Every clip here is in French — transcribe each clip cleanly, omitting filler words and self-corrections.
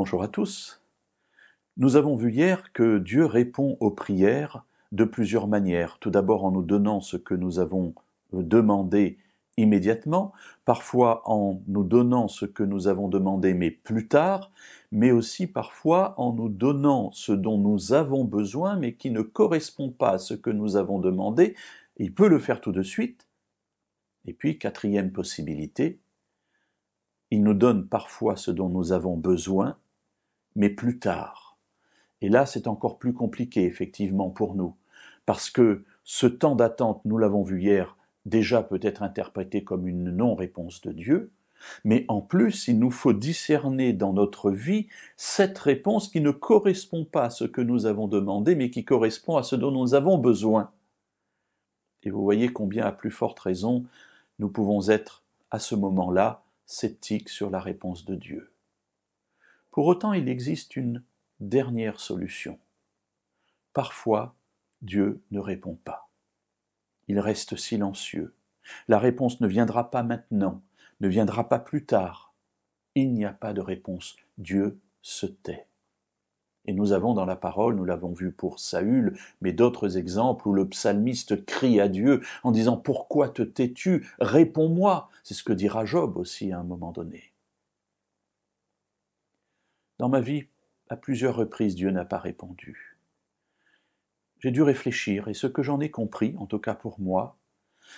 Bonjour à tous. Nous avons vu hier que Dieu répond aux prières de plusieurs manières. Tout d'abord en nous donnant ce que nous avons demandé immédiatement, parfois en nous donnant ce que nous avons demandé mais plus tard, mais aussi parfois en nous donnant ce dont nous avons besoin mais qui ne correspond pas à ce que nous avons demandé. Il peut le faire tout de suite. Et puis, quatrième possibilité, il nous donne parfois ce dont nous avons besoin, mais plus tard. Et là, c'est encore plus compliqué, effectivement, pour nous, parce que ce temps d'attente, nous l'avons vu hier, déjà peut être interprété comme une non-réponse de Dieu, mais en plus, il nous faut discerner dans notre vie cette réponse qui ne correspond pas à ce que nous avons demandé, mais qui correspond à ce dont nous avons besoin. Et vous voyez combien, à plus forte raison, nous pouvons être, à ce moment-là, sceptiques sur la réponse de Dieu. Pour autant, il existe une dernière solution. Parfois, Dieu ne répond pas. Il reste silencieux. La réponse ne viendra pas maintenant, ne viendra pas plus tard. Il n'y a pas de réponse. Dieu se tait. Et nous avons dans la parole, nous l'avons vu pour Saül, mais d'autres exemples où le psalmiste crie à Dieu en disant « Pourquoi te tais-tu? Réponds-moi » C'est ce que dira Job aussi à un moment donné. Dans ma vie, à plusieurs reprises, Dieu n'a pas répondu. J'ai dû réfléchir, et ce que j'en ai compris, en tout cas pour moi,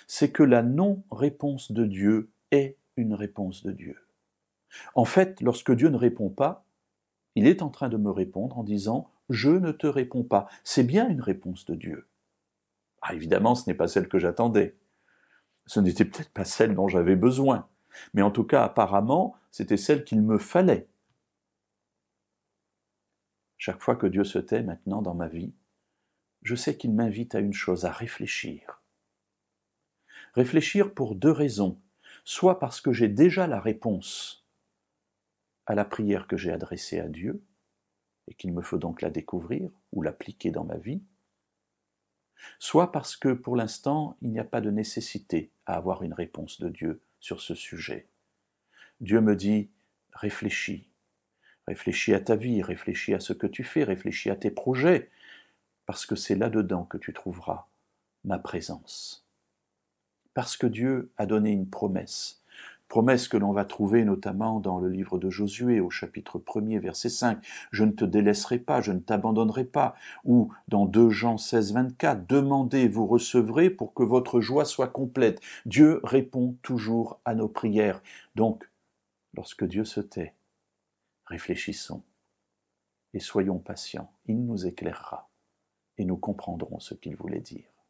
c'est que la non-réponse de Dieu est une réponse de Dieu. En fait, lorsque Dieu ne répond pas, il est en train de me répondre en disant « Je ne te réponds pas ». C'est bien une réponse de Dieu. Ah, évidemment, ce n'est pas celle que j'attendais. Ce n'était peut-être pas celle dont j'avais besoin. Mais en tout cas, apparemment, c'était celle qu'il me fallait. Chaque fois que Dieu se tait maintenant dans ma vie, je sais qu'il m'invite à une chose, à réfléchir. Réfléchir pour deux raisons. Soit parce que j'ai déjà la réponse à la prière que j'ai adressée à Dieu, et qu'il me faut donc la découvrir ou l'appliquer dans ma vie, soit parce que pour l'instant, il n'y a pas de nécessité à avoir une réponse de Dieu sur ce sujet. Dieu me dit, réfléchis. Réfléchis à ta vie, réfléchis à ce que tu fais, réfléchis à tes projets, parce que c'est là-dedans que tu trouveras ma présence. Parce que Dieu a donné une promesse que l'on va trouver notamment dans le livre de Josué au chapitre 1er, verset 5, « Je ne te délaisserai pas, je ne t'abandonnerai pas », ou dans 2 Jean 16, 24, « Demandez, vous recevrez pour que votre joie soit complète ». Dieu répond toujours à nos prières. Donc, lorsque Dieu se tait, réfléchissons et soyons patients, il nous éclairera et nous comprendrons ce qu'il voulait dire.